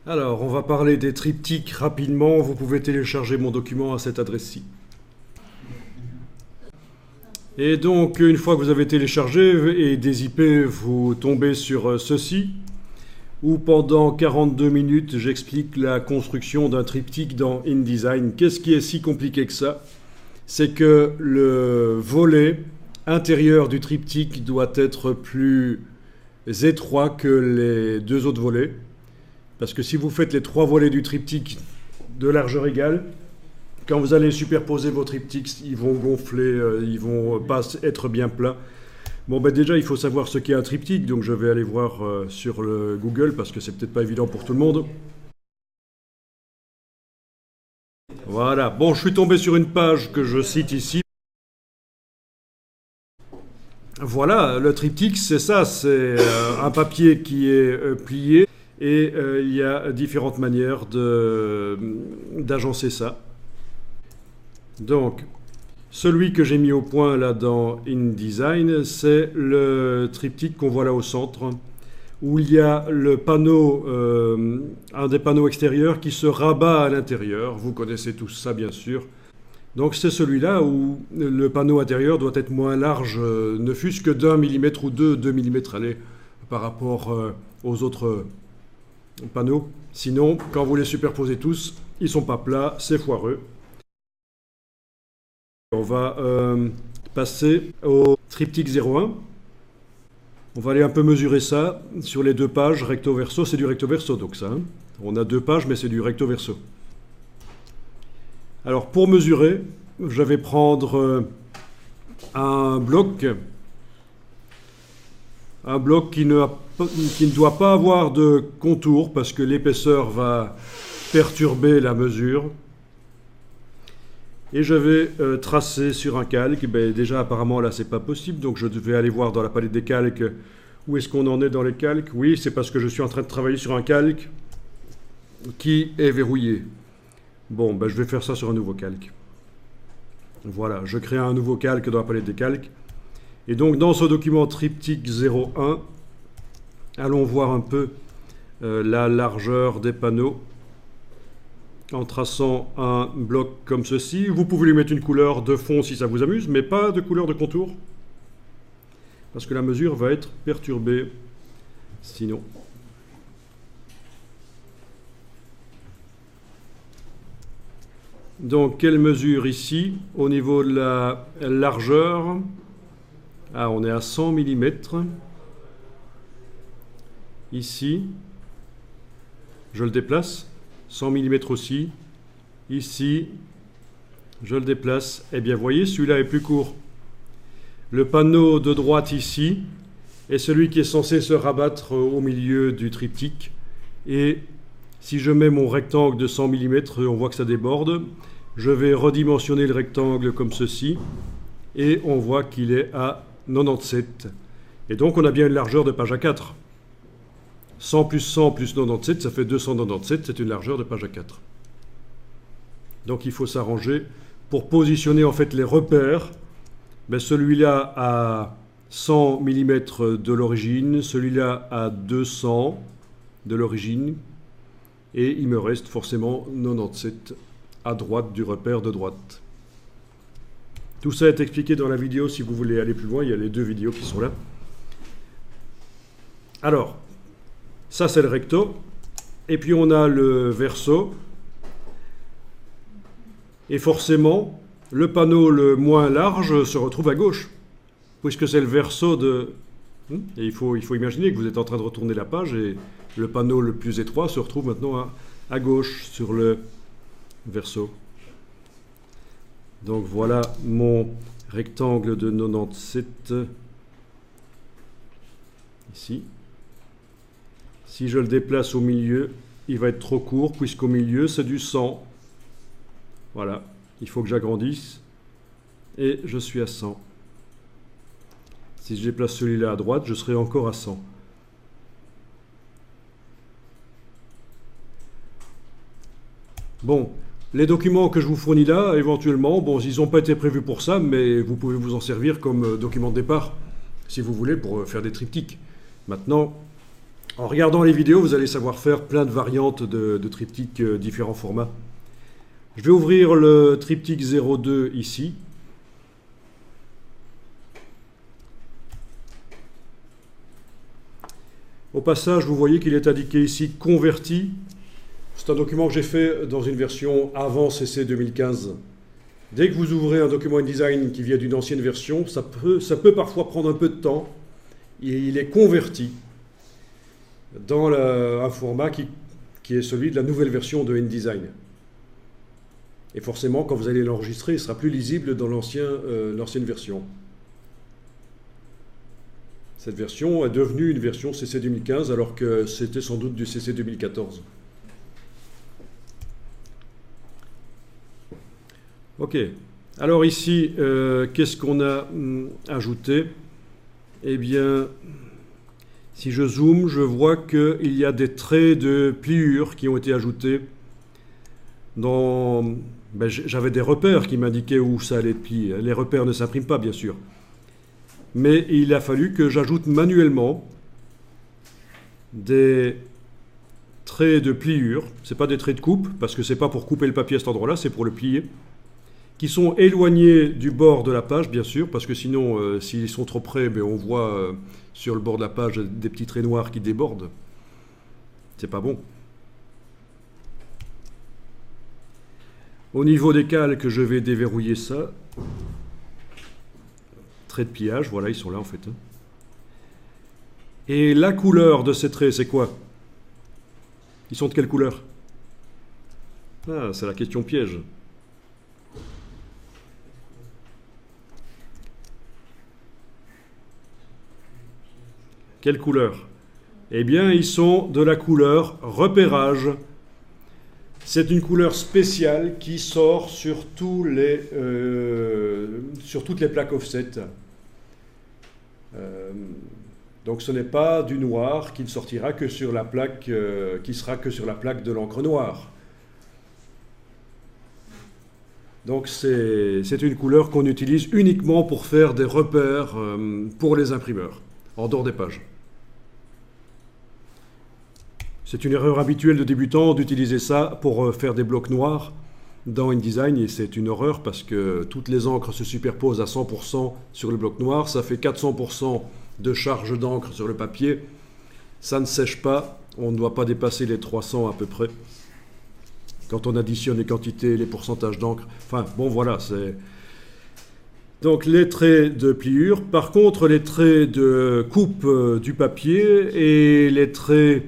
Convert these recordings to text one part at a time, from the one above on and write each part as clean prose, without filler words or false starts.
Alors, on va parler des triptyques rapidement. Vous pouvez télécharger mon document à cette adresse-ci. Et donc, une fois que vous avez téléchargé et des IP, vous tombez sur ceci, où pendant 42 minutes, j'explique la construction d'un triptyque dans InDesign. Qu'est-ce qui est si compliqué que ça? C'est que le volet intérieur du triptyque doit être plus étroit que les deux autres volets. Parce que si vous faites les trois volets du triptyque de largeur égale, quand vous allez superposer vos triptyques, ils vont gonfler, ils vont pas être bien pleins. Bon, ben déjà, il faut savoir ce qu'est un triptyque, donc je vais aller voir sur le Google, parce que c'est peut-être pas évident pour tout le monde. Voilà, bon, je suis tombé sur une page que je cite ici. Voilà, le triptyque, c'est ça, c'est un papier qui est plié, et il y a différentes manières d'agencer ça. Donc, celui que j'ai mis au point là dans InDesign, c'est le triptyque qu'on voit là au centre, où il y a le panneau, un des panneaux extérieurs qui se rabat à l'intérieur. Vous connaissez tous ça, bien sûr. Donc c'est celui-là où le panneau intérieur doit être moins large, ne fût-ce que d'1 millimètre ou 2 millimètres, allez, par rapport aux autres panneaux. Sinon, quand vous les superposez tous, ils sont pas plats, c'est foireux. On va passer au triptyque 01. On va aller un peu mesurer ça sur les deux pages recto-verso. C'est du recto-verso, donc ça. Hein. On a deux pages, mais c'est du recto-verso. Alors, pour mesurer, je vais prendre un bloc qui ne doit pas avoir de contour, parce que l'épaisseur va perturber la mesure. Et je vais tracer sur un calque. Ben, déjà, apparemment, là, c'est pas possible. Donc, je vais aller voir dans la palette des calques où est-ce qu'on en est dans les calques. Oui, c'est parce que je suis en train de travailler sur un calque qui est verrouillé. Bon, ben, je vais faire ça sur un nouveau calque. Voilà, je crée un nouveau calque dans la palette des calques. Et donc, dans ce document triptyque 01, allons voir un peu la largeur des panneaux en traçant un bloc comme ceci. Vous pouvez lui mettre une couleur de fond si ça vous amuse, mais pas de couleur de contour, parce que la mesure va être perturbée sinon. Donc, quelle mesure ici? Au niveau de la largeur, on est à 100 mm. Ici, je le déplace. 100 mm aussi. Ici, je le déplace. Eh bien, vous voyez, celui-là est plus court. Le panneau de droite ici est celui qui est censé se rabattre au milieu du triptyque. Et si je mets mon rectangle de 100 mm, on voit que ça déborde. Je vais redimensionner le rectangle comme ceci. Et on voit qu'il est à 97. Et donc, on a bien une largeur de page A4. 100 plus 100 plus 97, ça fait 297, c'est une largeur de page A4. Donc il faut s'arranger pour positionner en fait les repères. Ben, celui-là à 100 mm de l'origine, celui-là à 200 de l'origine, et il me reste forcément 97 à droite du repère de droite. Tout ça est expliqué dans la vidéo si vous voulez aller plus loin, il y a les deux vidéos qui sont là. Alors, ça, c'est le recto. Et puis, on a le verso. Et forcément, le panneau le moins large se retrouve à gauche, puisque c'est le verso de... Et il faut imaginer que vous êtes en train de retourner la page et le panneau le plus étroit se retrouve maintenant à gauche sur le verso. Donc, voilà mon rectangle de 97 ici. Si je le déplace au milieu, il va être trop court, puisqu'au milieu, c'est du 100. Voilà, il faut que j'agrandisse. Et je suis à 100. Si je déplace celui-là à droite, je serai encore à 100. Bon, les documents que je vous fournis là, éventuellement, bon, ils n'ont pas été prévus pour ça, mais vous pouvez vous en servir comme document de départ, si vous voulez, pour faire des triptyques. Maintenant, En regardant les vidéos, vous allez savoir faire plein de variantes de triptyques différents formats. Je vais ouvrir le triptyque 02 ici. Au passage, vous voyez qu'il est indiqué ici « Converti ». C'est un document que j'ai fait dans une version avant CC 2015. Dès que vous ouvrez un document InDesign qui vient d'une ancienne version, ça peut parfois prendre un peu de temps. Il est converti dans un format qui est celui de la nouvelle version de InDesign. Et forcément, quand vous allez l'enregistrer, il sera plus lisible dans l'ancienne version. Cette version est devenue une version CC 2015 alors que c'était sans doute du CC 2014. Ok. Alors ici, qu'est-ce qu'on a ajouté? Eh bien, si je zoome, je vois qu'il y a des traits de pliure qui ont été ajoutés dans... j'avais des repères qui m'indiquaient où ça allait être plié. Les repères ne s'impriment pas, bien sûr. Mais il a fallu que j'ajoute manuellement des traits de pliure. Ce n'est pas des traits de coupe, parce que ce n'est pas pour couper le papier à cet endroit-là, c'est pour le plier. Qui sont éloignés du bord de la page, bien sûr, parce que sinon, s'ils sont trop près, on voit sur le bord de la page des petits traits noirs qui débordent. C'est pas bon. Au niveau des calques, je vais déverrouiller ça. Traits de pliage, voilà, ils sont là en fait. Et la couleur de ces traits, c'est quoi? Ils sont de quelle couleur? Ah, c'est la question piège. Quelle couleur? Eh bien, ils sont de la couleur repérage. C'est une couleur spéciale qui sort sur toutes les plaques offset. Donc ce n'est pas du noir qui ne sortira que sur la plaque, qui sera que sur la plaque de l'encre noire. Donc c'est une couleur qu'on utilise uniquement pour faire des repères pour les imprimeurs, en dehors des pages. C'est une erreur habituelle de débutants d'utiliser ça pour faire des blocs noirs dans InDesign et c'est une horreur parce que toutes les encres se superposent à 100% sur le bloc noir. Ça fait 400% de charge d'encre sur le papier. Ça ne sèche pas. On ne doit pas dépasser les 300 à peu près. Quand on additionne les quantités, les pourcentages d'encre. Enfin, bon, voilà, c'est... Donc les traits de pliure. Par contre, les traits de coupe du papier et les traits...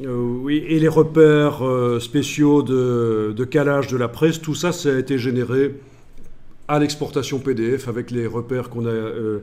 oui, et les repères spéciaux de calage de la presse, tout ça, ça a été généré à l'exportation PDF avec les repères qu'on a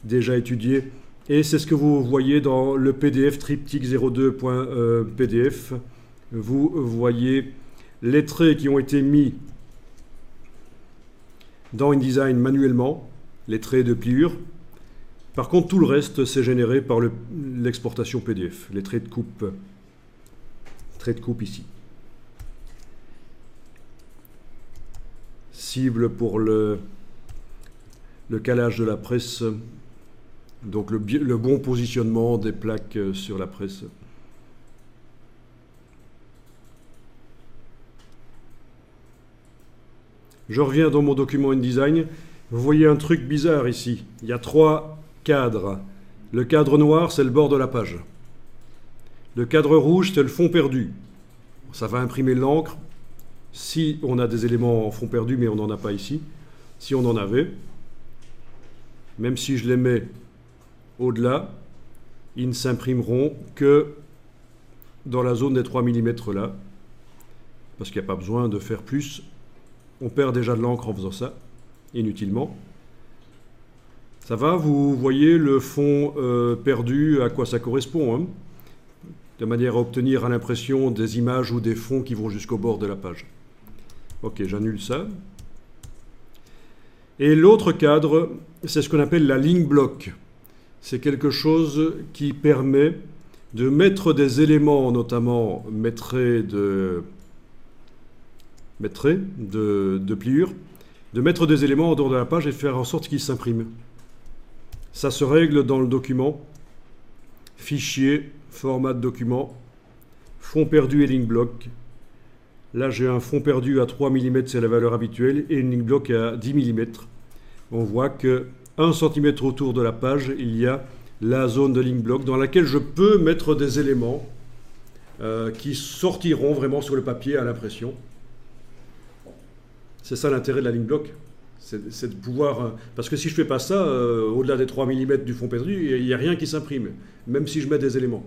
déjà étudiés. Et c'est ce que vous voyez dans le PDF triptyque02.pdf. Vous voyez les traits qui ont été mis dans InDesign manuellement, les traits de pliure. Par contre, tout le reste, c'est généré par l'exportation PDF, les traits de coupe. De coupe ici. Cible pour le calage de la presse, donc le bon positionnement des plaques sur la presse. Je reviens dans mon document InDesign. Vous voyez un truc bizarre ici. Il y a 3 cadres. Le cadre noir, c'est le bord de la page. Le cadre rouge, c'est le fond perdu. Ça va imprimer l'encre si on a des éléments en fond perdu, mais on n'en a pas ici. Si on en avait, même si je les mets au-delà, ils ne s'imprimeront que dans la zone des 3 mm là, parce qu'il n'y a pas besoin de faire plus. On perd déjà de l'encre en faisant ça, inutilement. Ça va, vous voyez le fond perdu, à quoi ça correspond, hein, de manière à obtenir à l'impression des images ou des fonds qui vont jusqu'au bord de la page. Ok, j'annule ça. Et l'autre cadre, c'est ce qu'on appelle la ligne bloc. C'est quelque chose qui permet de mettre des éléments, notamment traits de pliure, de mettre des éléments en dehors de la page et faire en sorte qu'ils s'impriment. Ça se règle dans le document fichier format de document, fond perdu et ligne bloc. Là, j'ai un fond perdu à 3 mm, c'est la valeur habituelle, et une ligne bloc à 10 mm. On voit que 1 cm autour de la page, il y a la zone de ligne bloc dans laquelle je peux mettre des éléments qui sortiront vraiment sur le papier à l'impression. C'est ça l'intérêt de la ligne bloc. C'est de pouvoir... parce que si je ne fais pas ça, au-delà des 3 mm du fond perdu, il n'y a rien qui s'imprime, même si je mets des éléments.